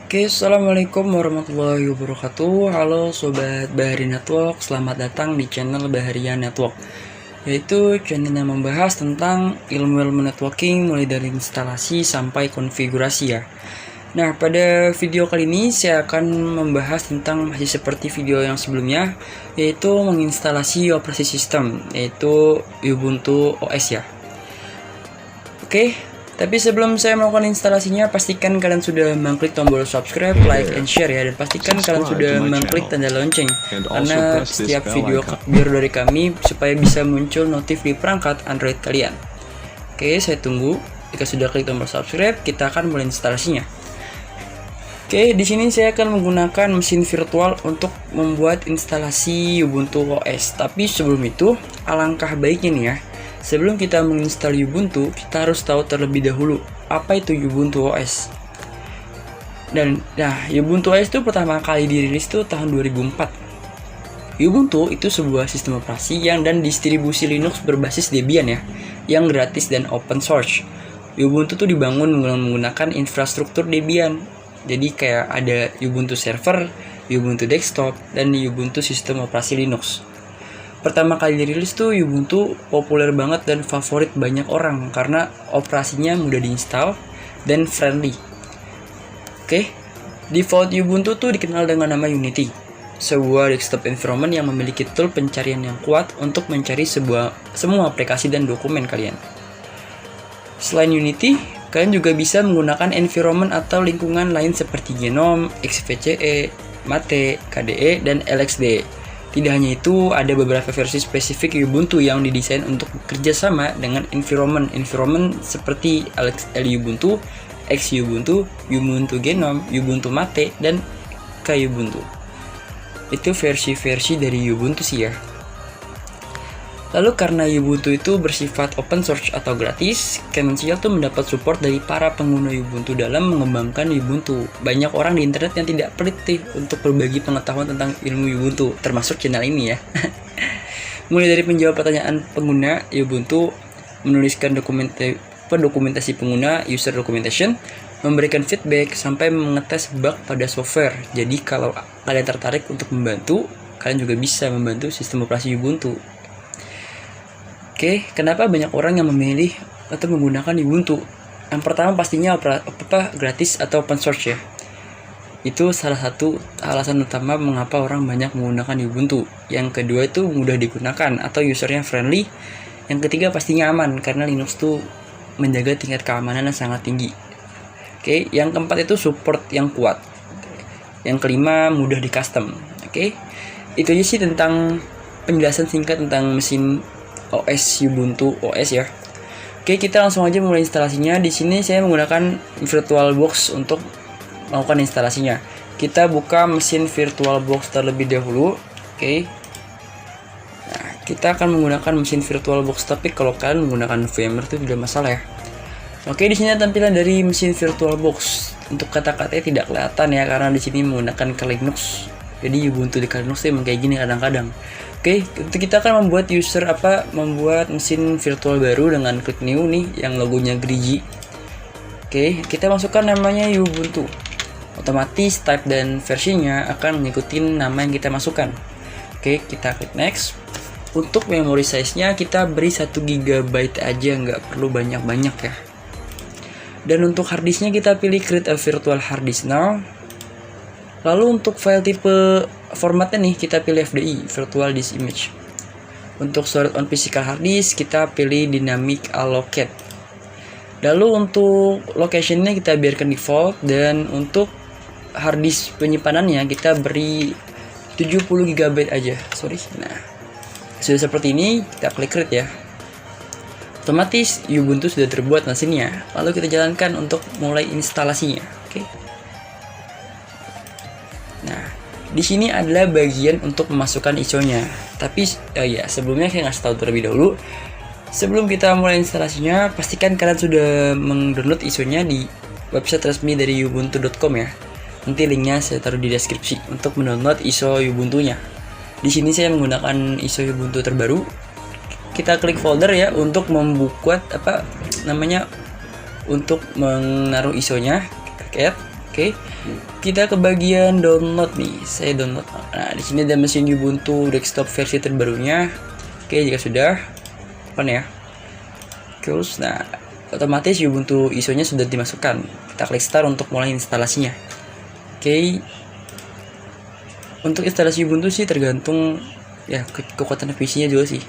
Assalamualaikum warahmatullahi wabarakatuh. Halo Sobat Bahari Network, selamat datang di channel Baharia Network, yaitu channel yang membahas tentang ilmu-ilmu networking mulai dari instalasi sampai konfigurasi ya. Nah, pada video kali ini saya akan membahas tentang masih seperti video yang sebelumnya, yaitu menginstalasi operasi sistem, yaitu Ubuntu OS ya. Tapi sebelum saya melakukan instalasinya, pastikan kalian sudah mengklik tombol subscribe, like, and share ya. Dan pastikan kalian sudah mengklik tanda lonceng, karena setiap video baru dari kami supaya bisa muncul notif di perangkat Android kalian. Saya tunggu. Jika sudah klik tombol subscribe, kita akan mulai instalasinya. Di sini saya akan menggunakan mesin virtual untuk membuat instalasi Ubuntu OS. Tapi sebelum itu, alangkah baiknya nih ya, sebelum kita menginstal Ubuntu, kita harus tahu terlebih dahulu apa itu Ubuntu OS. Dan Ubuntu OS itu pertama kali dirilis itu tahun 2004. Ubuntu itu sebuah sistem operasi dan distribusi Linux berbasis Debian ya, yang gratis dan open source. Ubuntu tuh dibangun menggunakan infrastruktur Debian. Jadi kayak ada Ubuntu server, Ubuntu desktop, dan Ubuntu sistem operasi Linux. Pertama kali dirilis tuh Ubuntu populer banget dan favorit banyak orang karena operasinya mudah diinstal dan friendly. Default Ubuntu tuh dikenal dengan nama Unity, sebuah desktop environment yang memiliki tool pencarian yang kuat untuk mencari semua aplikasi dan dokumen kalian. Selain Unity, kalian juga bisa menggunakan environment atau lingkungan lain seperti GNOME, XFCE, Mate, KDE, dan LXDE. Tidak hanya itu, ada beberapa versi spesifik Ubuntu yang didesain untuk bekerja sama dengan environment seperti LUbuntu, XUbuntu, Ubuntu Genome, Ubuntu Mate, dan KUbuntu. Itu versi-versi dari Ubuntu sih ya. Lalu karena Ubuntu itu bersifat open source atau gratis, Kemensial tuh mendapat support dari para pengguna Ubuntu dalam mengembangkan Ubuntu. Banyak orang di internet yang tidak pelit untuk berbagi pengetahuan tentang ilmu Ubuntu, termasuk channel ini ya. Mulai dari menjawab pertanyaan pengguna Ubuntu, menuliskan dokumentasi pengguna, user documentation, memberikan feedback, sampai mengetes bug pada software. Jadi kalau kalian tertarik untuk membantu, kalian juga bisa membantu sistem operasi Ubuntu. Kenapa banyak orang yang memilih atau menggunakan Ubuntu? Yang pertama pastinya gratis atau open source ya. Itu salah satu alasan utama mengapa orang banyak menggunakan Ubuntu. Yang kedua itu mudah digunakan atau usernya friendly. Yang ketiga pastinya aman karena Linux tuh menjaga tingkat keamanan yang sangat tinggi. Yang keempat itu support yang kuat. Yang kelima mudah di custom. Itu aja sih tentang penjelasan singkat tentang mesin OS Ubuntu OS ya. Kita langsung aja mulai instalasinya. Di sini saya menggunakan VirtualBox untuk melakukan instalasinya. Kita buka mesin VirtualBox terlebih dahulu. Nah, kita akan menggunakan mesin VirtualBox, tapi kalau kalian menggunakan VMware itu tidak masalah ya. Di sini tampilan dari mesin VirtualBox. Untuk kata-katanya tidak kelihatan ya karena di sini menggunakan Linux. Jadi Ubuntu di Linux itu emang kayak gini kadang-kadang. Untuk kita akan membuat mesin virtual baru dengan klik new nih yang logonya gerigi. Kita masukkan namanya Ubuntu. Otomatis type dan versinya akan mengikuti nama yang kita masukkan. Kita klik next. Untuk memory size-nya kita beri 1 GB aja, nggak perlu banyak-banyak ya. Dan untuk hard disk-nya kita pilih create a virtual hard disk now. Lalu untuk file tipe formatnya nih kita pilih FDI, Virtual Disk Image. Untuk storage on physical hard disk kita pilih Dynamic Allocate. Lalu untuk location-nya kita biarkan default, dan untuk hard disk penyimpanannya kita beri 70 GB aja. Nah, sudah seperti ini, kita klik create ya. Otomatis Ubuntu sudah terbuat mesinnya. Lalu kita jalankan untuk mulai instalasinya. Nah, di sini adalah bagian untuk memasukkan ISO-nya. Tapi sebelumnya saya ngasih tahu terlebih dahulu. Sebelum kita mulai instalasinya, pastikan kalian sudah mendownload ISO-nya di website resmi dari ubuntu.com ya. Nanti linknya saya taruh di deskripsi untuk mendownload ISO Ubuntu-nya. Di sini saya menggunakan ISO Ubuntu terbaru. Kita klik folder ya untuk membuat untuk menaruh ISO-nya. Oke. kita ke bagian download nih. Saya download. Nah, di sini ada mesin Ubuntu desktop versi terbarunya. Oke, jika sudah open ya. Terus, nah, otomatis Ubuntu ISO-nya sudah dimasukkan. Kita klik start untuk mulai instalasinya. Oke. Untuk instalasi Ubuntu sih tergantung ya kekuatan PC-nya juga sih.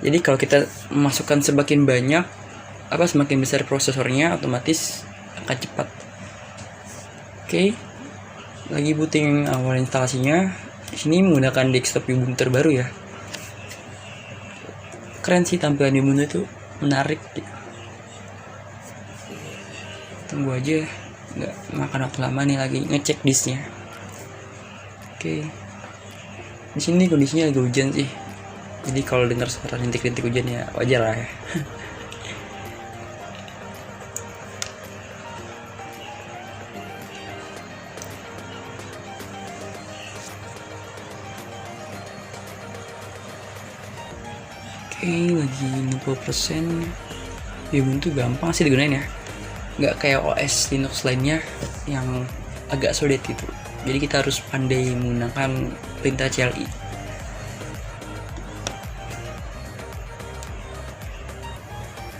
Jadi kalau kita memasukkan semakin banyak semakin besar prosesornya, otomatis akan cepat. Oke. Lagi booting awal instalasinya. Di sini menggunakan desktop Ubuntu terbaru ya. Keren sih tampilan Ubuntu itu, menarik gitu. Tunggu aja, nggak makan waktu lama nih, lagi ngecek disknya. Oke. Di sini kondisinya lagi hujan sih. Jadi kalau dengar suara rintik-rintik hujan ya wajar lah ya. Oke, lagi 60%. Ubuntu gampang sih digunain ya. Nggak kayak OS Linux lainnya yang agak sulit gitu. Jadi kita harus pandai menggunakan perintah CLI.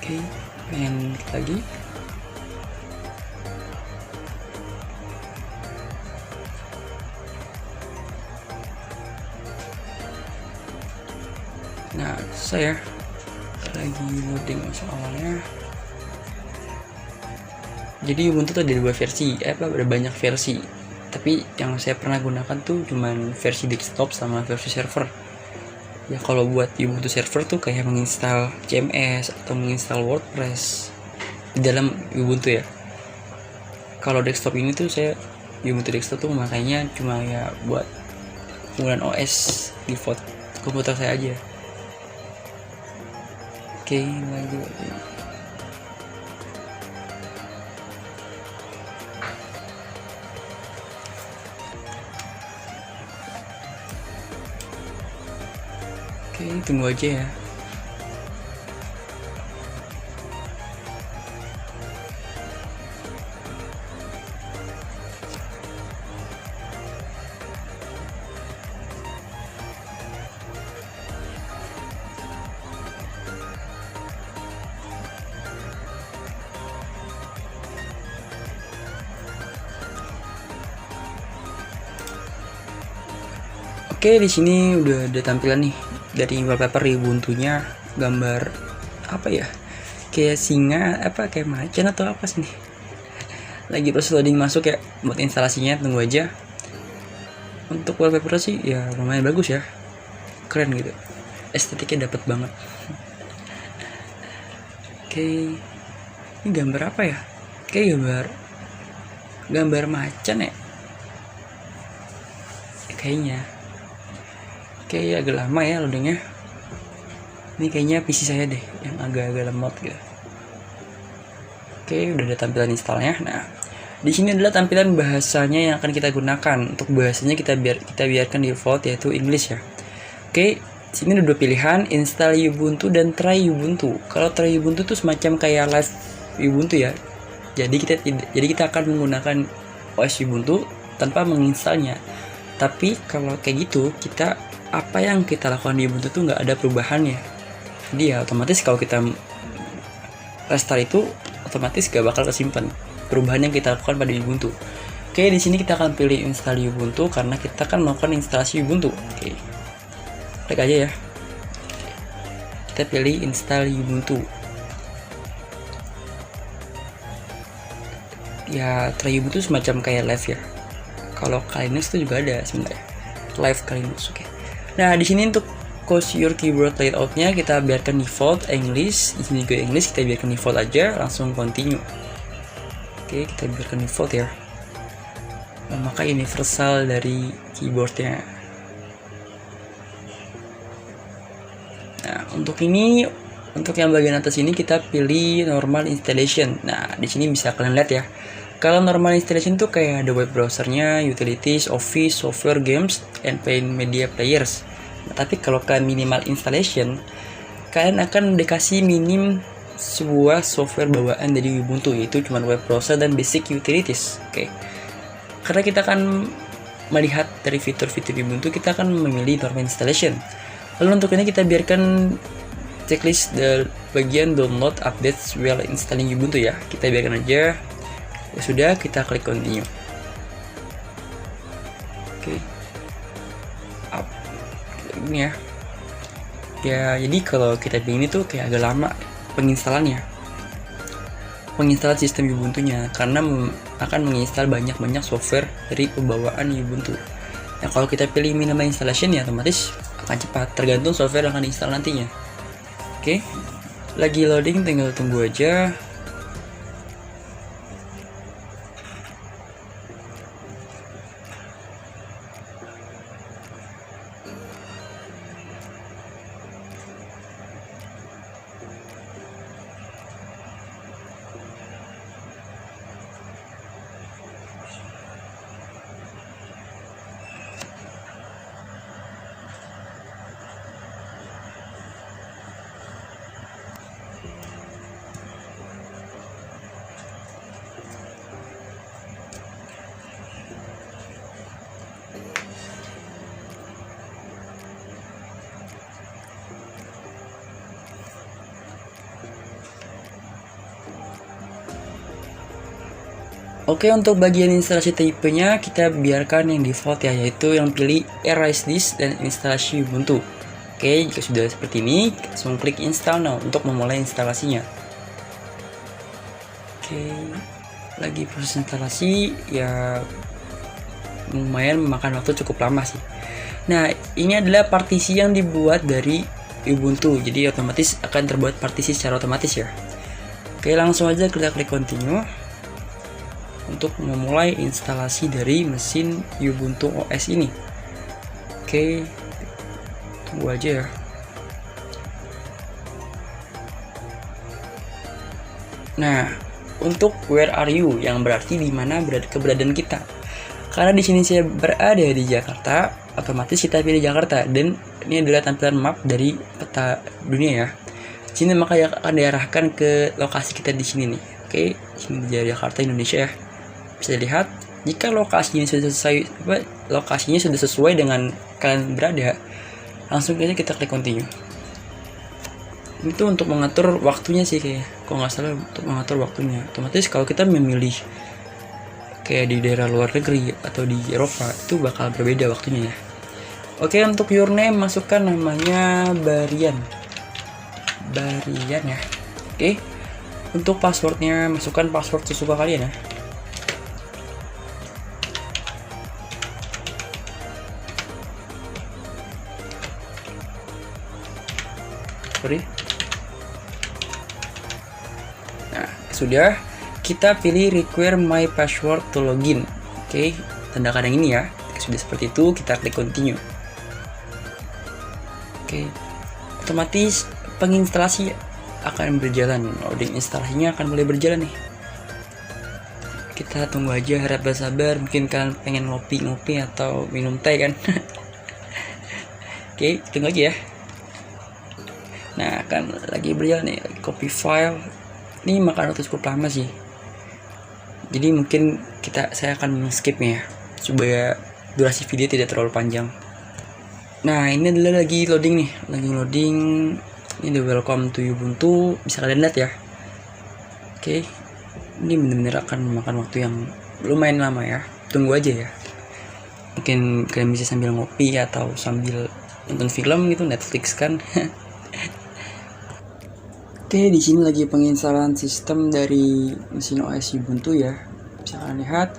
Oke, pengen lagi. Nah, saya lagi loading masuk awalnya. Jadi Ubuntu tuh ada dua versi, ada banyak versi. Tapi yang saya pernah gunakan tuh cuman versi desktop sama versi server. Ya kalau buat Ubuntu server tuh kayak menginstal CMS atau menginstal WordPress di dalam Ubuntu ya. Kalau desktop ini tuh saya Ubuntu desktop tuh makanya cuma ya buat penggunaan OS default komputer saya aja. Oke, lanjut. Oke, tunggu aja ya. Oke, di sini udah ada tampilan nih dari wallpaper Ubuntu-nya, gambar apa ya? Kayak singa, kayak macan atau apa sih nih? Lagi proses loading masuk ya, buat instalasinya tunggu aja. Untuk wallpaper sih ya lumayan bagus ya, keren gitu, estetiknya dapet banget. Oke, ini gambar apa ya? Kayak gambar macan ya, kayaknya. Oke, agak lama ya loadingnya. Ini kayaknya PC saya deh yang agak-agak lemot gitu. Oke, udah ada tampilan installnya. Nah, di sini adalah tampilan bahasanya yang akan kita gunakan. Untuk bahasanya kita biarkan default yaitu English ya. Oke, sini ada dua pilihan, install Ubuntu dan try Ubuntu. Kalau try Ubuntu tuh semacam kayak live Ubuntu ya. Jadi kita akan menggunakan OS Ubuntu tanpa menginstalnya. Tapi kalau kayak gitu, apa yang kita lakukan di Ubuntu tuh nggak ada perubahannya. Jadi ya otomatis kalau kita restart itu otomatis gak bakal kesimpan perubahan yang kita lakukan pada Ubuntu. Oke, di sini kita akan pilih install Ubuntu karena kita akan melakukan instalasi Ubuntu. Oke, klik aja ya. Kita pilih install Ubuntu. Ya, try Ubuntu semacam kayak live ya. Kalau Linux itu juga ada sebenarnya. Live Linux, oke. Nah, di sini untuk choose your keyboard layout-nya kita biarkan default English. Di sini juga English, kita biarkan default aja, langsung continue. Oke, kita biarkan default ya. Memakai universal dari keyboardnya. Nah, untuk yang bagian atas ini kita pilih normal installation. Nah, di sini bisa kalian lihat ya. Kalau normal installation tuh kayak ada web browsernya, utilities, office, software, games, and paint media players. Nah, tapi kalau kalian minimal installation, kalian akan dikasih minim sebuah software bawaan dari Ubuntu, yaitu cuma web browser dan basic utilities. Oke. Karena kita akan melihat dari fitur-fitur Ubuntu, kita akan memilih normal installation. Lalu untuk ini kita biarkan checklist the bagian download updates while installing Ubuntu ya. Kita biarkan aja. Ya sudah, kita klik continue. Oke. Up. Ini ya. Ya, jadi kalau kita pilih ini tuh kayak agak lama penginstalan sistem Ubuntu-nya, karena akan menginstal banyak software dari pembawaan Ubuntu. Nah, kalau kita pilih minimal installation ya otomatis akan cepat, tergantung software yang akan diinstal nantinya. Oke, lagi loading, tinggal tunggu aja. Oke, untuk bagian instalasi tipenya kita biarkan yang default ya, yaitu yang pilih erase disk dan instalasi Ubuntu. Oke, jika sudah seperti ini, langsung klik install now untuk memulai instalasinya. Oke, lagi proses instalasi ya, lumayan memakan waktu cukup lama sih. Nah, ini adalah partisi yang dibuat dari Ubuntu, jadi otomatis akan terbuat partisi secara otomatis ya. Oke, langsung aja kita klik continue untuk memulai instalasi dari mesin Ubuntu OS ini. Oke, tunggu aja ya. Nah, untuk where are you yang berarti di mana keberadaan kita. Karena di sini saya berada di Jakarta, otomatis kita pilih Jakarta, dan ini adalah tampilan map dari peta dunia ya. Sini maka akan diarahkan ke lokasi kita di sini nih. Oke, sini di Jakarta, Indonesia ya. Bisa dilihat jika lokasinya sudah sesuai dengan kalian berada, langsung aja kita klik continue. Itu untuk mengatur waktunya sih, kayak kalau nggak salah untuk mengatur waktunya. Otomatis kalau kita memilih kayak di daerah luar negeri atau di Eropa, itu bakal berbeda waktunya ya. Oke, untuk username masukkan namanya Barian ya. Oke, untuk passwordnya masukkan password sesuka kalian ya. Nah, sudah, kita pilih require my password to login. Oke, tandakan yang ini ya. Sudah seperti itu, kita klik continue. Oke, otomatis penginstalasi akan berjalan, loading instalasinya akan mulai berjalan nih. Kita tunggu aja, harap bersabar. Mungkin kalian pengen ngopi atau minum teh kan. Oke, tunggu aja ya. Nah, kan lagi berjalan nih, copy file. Ini makan waktu cukup lama sih. Jadi mungkin saya akan skipnya ya, supaya durasi video tidak terlalu panjang. Nah, ini adalah lagi loading nih, Ini the welcome to Ubuntu, bisa kalian lihat ya. Oke, ini benar-benar akan memakan waktu yang lumayan lama ya. Tunggu aja ya. Mungkin kalian bisa sambil ngopi atau sambil nonton film gitu, Netflix kan. Oke, di sini lagi penginstalan sistem dari mesin OS Ubuntu ya. Bisa kalian lihat.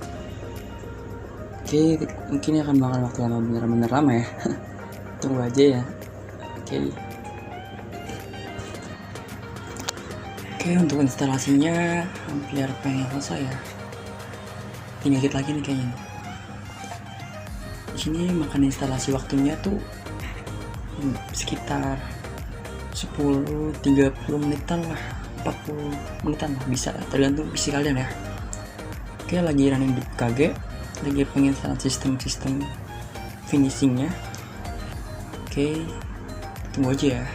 Oke, mungkin akan makan waktu lama, bener-bener lama ya. Tunggu aja ya. Oke, untuk instalasinya hampir pengen selesai ya. Tinggal dikit lagi nih kayaknya. Di sini makan instalasi waktunya tuh sekitar 10-30 menitan lah, 40 menitan lah, bisa tergantung PC kalian ya. Oke, lagi running di KG, lagi penginstalan sistem finishingnya. Oke, tunggu aja ya.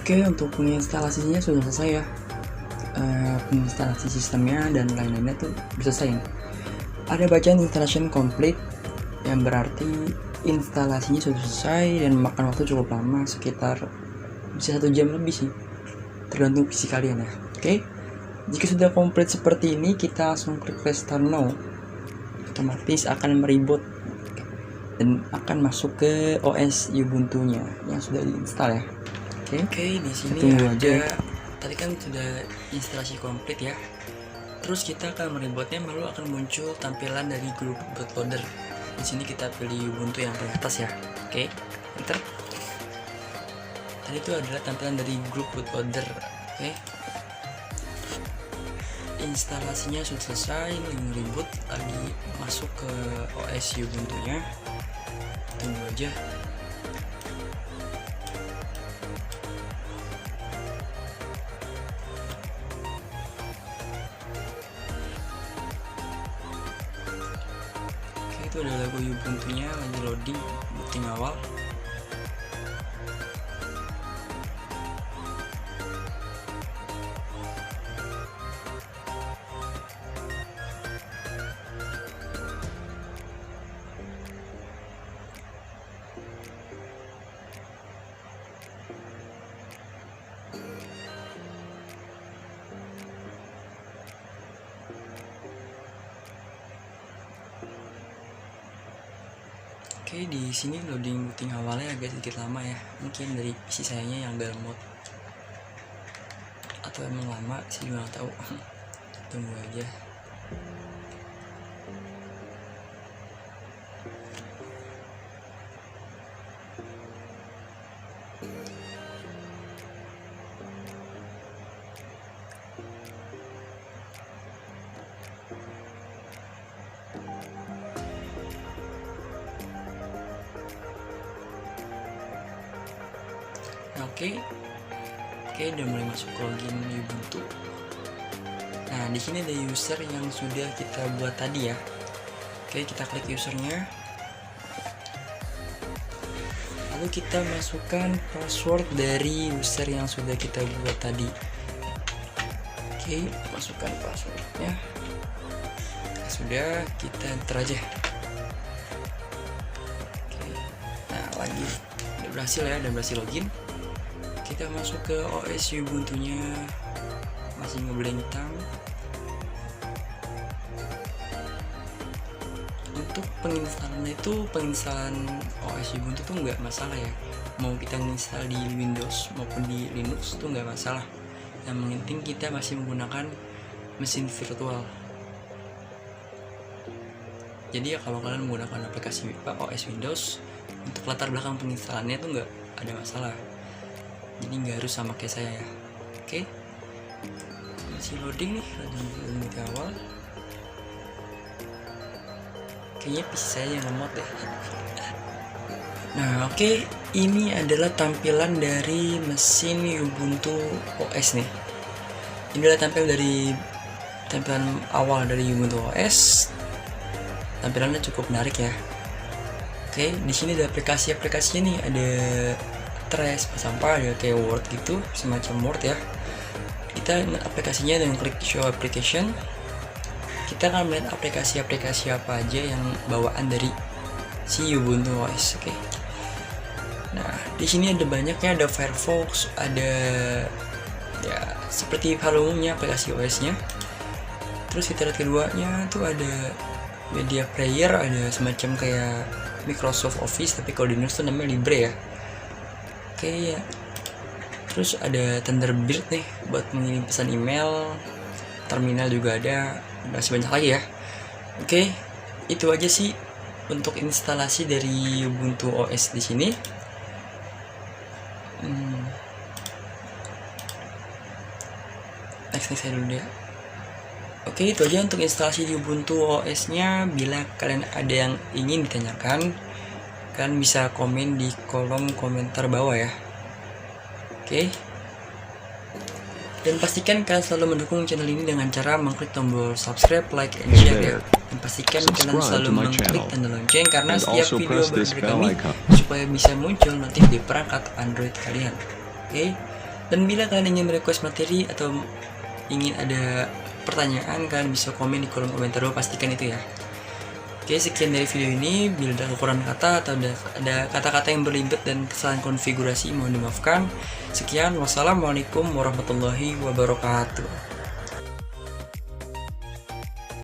Oke, untuk penginstalasinya sudah selesai ya. Penginstalasi sistemnya dan lain-lainnya tuh bisa selesai. ada bacaan installation complete, yang berarti instalasinya sudah selesai dan makan waktu cukup lama, sekitar bisa 1 jam lebih sih, tergantung PC kalian ya. Oke, jika sudah komplit seperti ini, kita langsung klik restart now. Otomatis akan mereboot dan akan masuk ke OS Ubuntu-nya yang sudah diinstal ya. Oke, di sini tunggu ada tadi kan sudah instalasi komplit ya. Terus kita akan merebootnya, lalu akan muncul tampilan dari grup bootloader. Di sini kita pilih Ubuntu yang paling atas ya. Oke, enter. Tadi itu adalah tampilan dari grup bootloader. Oke, instalasinya sudah selesai, reboot lagi masuk ke OS Ubuntu-nya. Tunggu aja. Itu ada logo Ubuntu-nya lagi loading, booting awal. Oke, di sini loading booting awalnya agak sedikit lama ya. Mungkin dari PC sayanya yang dalam mode atau emang lama sih, nggak tahu. Tunggu aja. Oke, udah mulai masuk login Ubuntu. Nah, di sini ada user yang sudah kita buat tadi ya. Oke, kita klik usernya. Lalu kita masukkan password dari user yang sudah kita buat tadi. Oke, masukkan passwordnya. Nah, sudah, kita enter aja. Oke, nah lagi udah berhasil ya, udah berhasil login. Kita masuk ke OS Ubuntu-nya, masih ngeblentang. Untuk penginstalannya itu, penginstalan OS Ubuntu tuh nggak masalah ya. Mau kita install di Windows maupun di Linux tuh nggak masalah. Yang penting kita masih menggunakan mesin virtual. Jadi ya kalau kalian menggunakan aplikasi OS Windows, untuk latar belakang penginstalannya tuh nggak ada masalah. Jadi nggak harus sama kayak saya ya. Oke, masih loading nih, loading di awal. Kayaknya PC saya yang lemot deh. Nah oke, ini adalah tampilan dari mesin Ubuntu OS nih. Ini adalah tampilan awal dari Ubuntu OS. Tampilannya cukup menarik ya. Oke, di sini ada aplikasi-aplikasinya nih, ada trash sampah, ada kayak Word gitu, semacam Word ya. Kita aplikasinya dengan klik show application, kita akan melihat aplikasi-aplikasi apa aja yang bawaan dari si Ubuntu OS. Oke, nah di sini ada banyaknya, ada Firefox, ada ya seperti pada umumnya aplikasi OS-nya. Terus kita lihat keduanya tuh ada media player, ada semacam kayak Microsoft Office, tapi kalau di Linux tuh namanya Libre ya. Oke ya. Terus ada Thunderbird nih buat mengirim pesan email. Terminal juga ada, masih banyak lagi ya. Oke, itu aja sih untuk instalasi dari Ubuntu OS di sini. Next saya dulu ya. Oke, itu aja untuk instalasi di Ubuntu OS-nya. Bila kalian ada yang ingin ditanyakan, kalian bisa komen di kolom komentar bawah ya. Oke. Dan pastikan kalian selalu mendukung channel ini dengan cara mengklik tombol subscribe, like, and share ya. Dan pastikan kalian selalu mengklik tanda lonceng karena setiap video baru dari kami supaya bisa muncul notif di perangkat Android kalian. Oke. Dan bila kalian ingin request materi atau ingin ada pertanyaan, kalian bisa komen di kolom komentar bawah, pastikan itu ya. Oke, sekian dari video ini. Bila ada kekurangan kata atau ada kata-kata yang berlibat dan kesalahan konfigurasi, mohon dimaafkan. Sekian, wassalamualaikum warahmatullahi wabarakatuh.